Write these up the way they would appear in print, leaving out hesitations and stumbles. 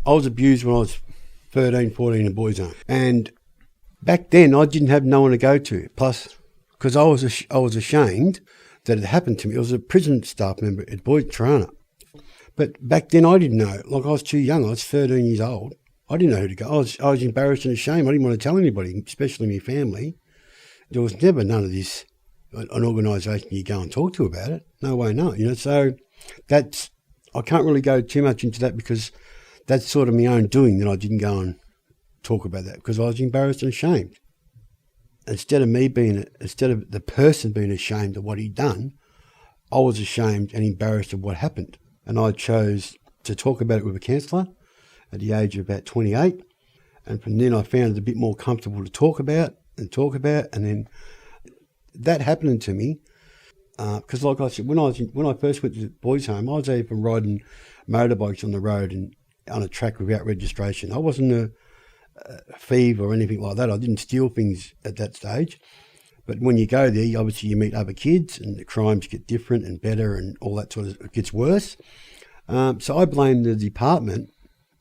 I was abused when I was 13, 14 in a boys' home. And back then, I didn't have no one to go to. Plus, because I was ashamed that it happened to me. I was a prison staff member at Boys Tirana. But back then, I didn't know. Like, I was too young. I was 13 years old. I didn't know who to go. I was embarrassed and ashamed. I didn't want to tell anybody, especially my family. There was never none of this, an organisation you go and talk to about it. No way, no. You know, so that's, I can't really go too much into that because that's sort of my own doing that I didn't go and talk about that because I was embarrassed and ashamed. Instead of the person being ashamed of what he'd done, I was ashamed and embarrassed of what happened. And I chose to talk about it with a counsellor at the age of about 28. And from then I found it a bit more comfortable to talk about. And then that happening to me, because like I said, when I first went to the boys' home, I was even riding motorbikes on the road and on a track without registration. I wasn't a thief or anything like that. I didn't steal things at that stage. But when you go there, obviously you meet other kids and the crimes get different and better and all that sort of, it gets worse. So I blame the department,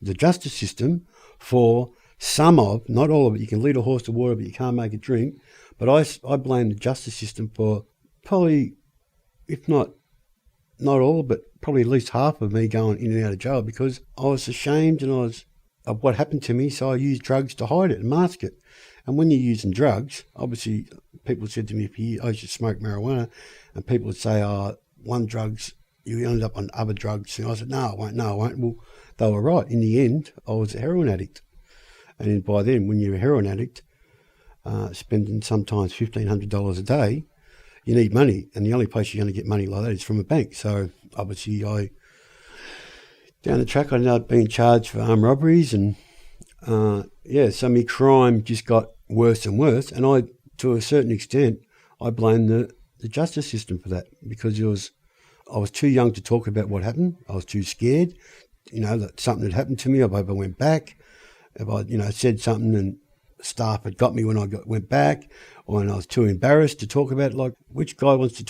the justice system, for some of, not all of it. You can lead a horse to water, but you can't make it drink. But I blame the justice system for probably, if not all, but probably at least half of me going in and out of jail because I was ashamed of what happened to me, so I used drugs to hide it and mask it. And when you're using drugs, obviously people said to me, I used to smoke marijuana, and people would say, one drugs, you end up on other drugs. And I said, no, I won't. Well, they were right. In the end, I was a heroin addict. And then by then, when you're a heroin addict, spending sometimes $1,500 a day, you need money. And the only place you're going to get money like that is from a bank. So obviously down the track, I ended up being charged for armed robberies and, so my crime just got worse and worse. And to a certain extent, I blame the justice system for that because I was too young to talk about what happened. I was too scared, that something had happened to me. If I ever went back, if I, said something and staff had got me when I went back, or when I was too embarrassed to talk about it, like which kid wants to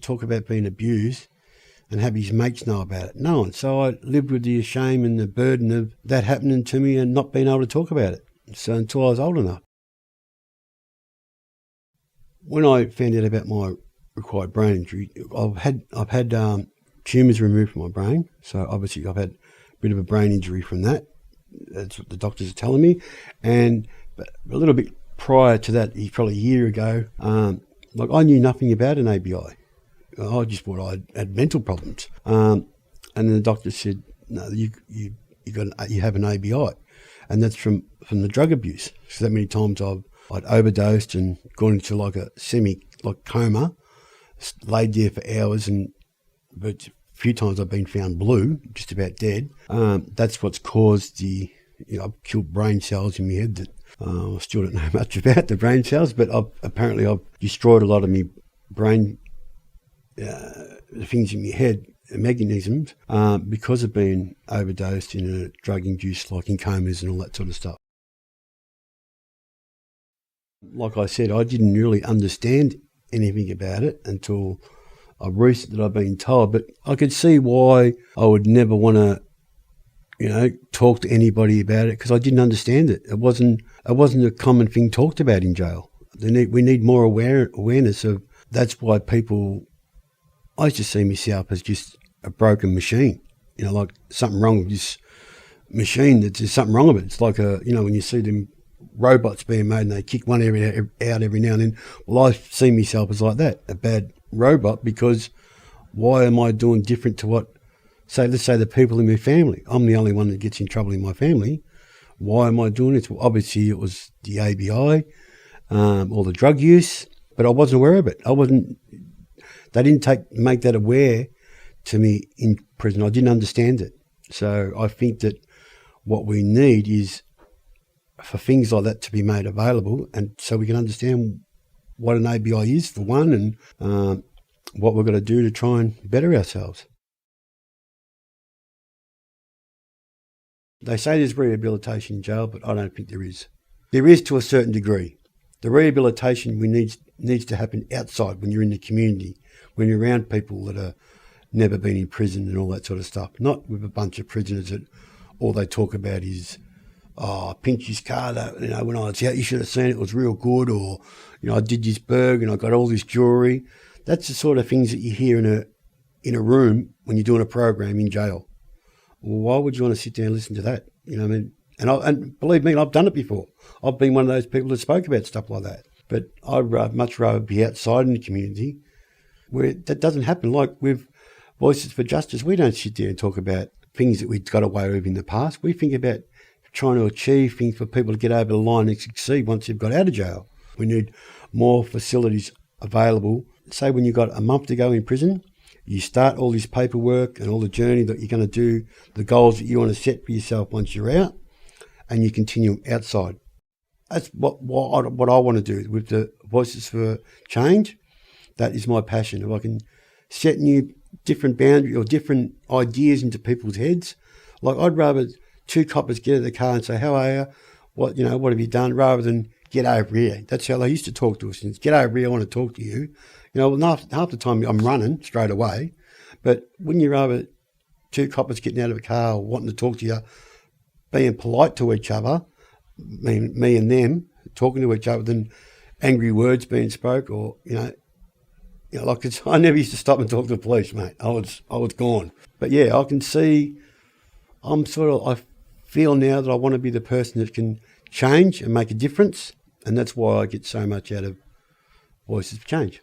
talk about being abused and have his mates know about it? No one. So I lived with the shame and the burden of that happening to me and not being able to talk about it. So until I was old enough. When I found out about my acquired brain injury, I've had tumours removed from my brain. So obviously I've had a bit of a brain injury from that. That's what the doctors are telling me. But a little bit prior to that, probably a year ago, I knew nothing about an ABI. I just thought I had mental problems. And then the doctor said, no, you have an ABI. And that's from the drug abuse. So that many times I'd overdosed and gone into like a coma, laid there for hours, but a few times I've been found blue, just about dead. That's what's caused I've killed brain cells in my head that I still don't know much about the brain cells, but I've destroyed a lot of my brain, the things in my head, the mechanisms, because of being overdosed in a drug-induced, like in comas and all that sort of stuff. Like I said, I didn't really understand anything about it until recently I've been told, but I could see why I would never want to, talk to anybody about it because I didn't understand it. It wasn't a common thing talked about in jail. We need more awareness of. That's why I used to see myself as just a broken machine, like something wrong with this machine. There's something wrong with it. It's like when you see them robots being made and they kick one out every now and then. Well, I see myself as like that, a bad robot, because why am I doing different to what, let's say the people in my family? I'm the only one that gets in trouble in my family. Why am I doing it? Well, obviously it was the ABI, or the drug use, but I wasn't aware of it. They didn't make that aware to me in prison. I didn't understand it. So I think that what we need is for things like that to be made available, and so we can understand what an ABI is, for one, and what we've got to do to try and better ourselves. They say there's rehabilitation in jail, but I don't think there is. There is to a certain degree. The rehabilitation needs to happen outside, when you're in the community, when you're around people that are never been in prison and all that sort of stuff, not with a bunch of prisoners that all they talk about is, oh, Pinchy's car, that, when I was out, you should have seen it, it was real good, or, I did this burg and I got all this jewellery. That's the sort of things that you hear in a room when you're doing a program in jail. Well, why would you want to sit down and listen to that? You know what I mean? And believe me, I've done it before. I've been one of those people that spoke about stuff like that. But I'd much rather be outside in the community where that doesn't happen. Like with Voices for Justice, we don't sit there and talk about things that we've got away with in the past. We think about trying to achieve things for people to get over the line and succeed once they've got out of jail. We need more facilities available. Say when you've got a month to go in prison, you start all this paperwork and all the journey that you're going to do, the goals that you want to set for yourself once you're out, and you continue outside. That's what I want to do with the Voices for Change. That is my passion. If I can set new different boundaries or different ideas into people's heads, like I'd rather two coppers get out of the car and say, how are you? What have you done? Rather than get over here. That's how they used to talk to us. Get over here, I want to talk to you. Half the time I'm running straight away. But wouldn't you rather two coppers getting out of a car or wanting to talk to you, being polite to each other, me and them, talking to each other, than angry words being spoke, or, I never used to stop and talk to the police, mate. I was gone. But yeah, I can see, I feel now that I want to be the person that can change and make a difference. And that's why I get so much out of Voices for Change.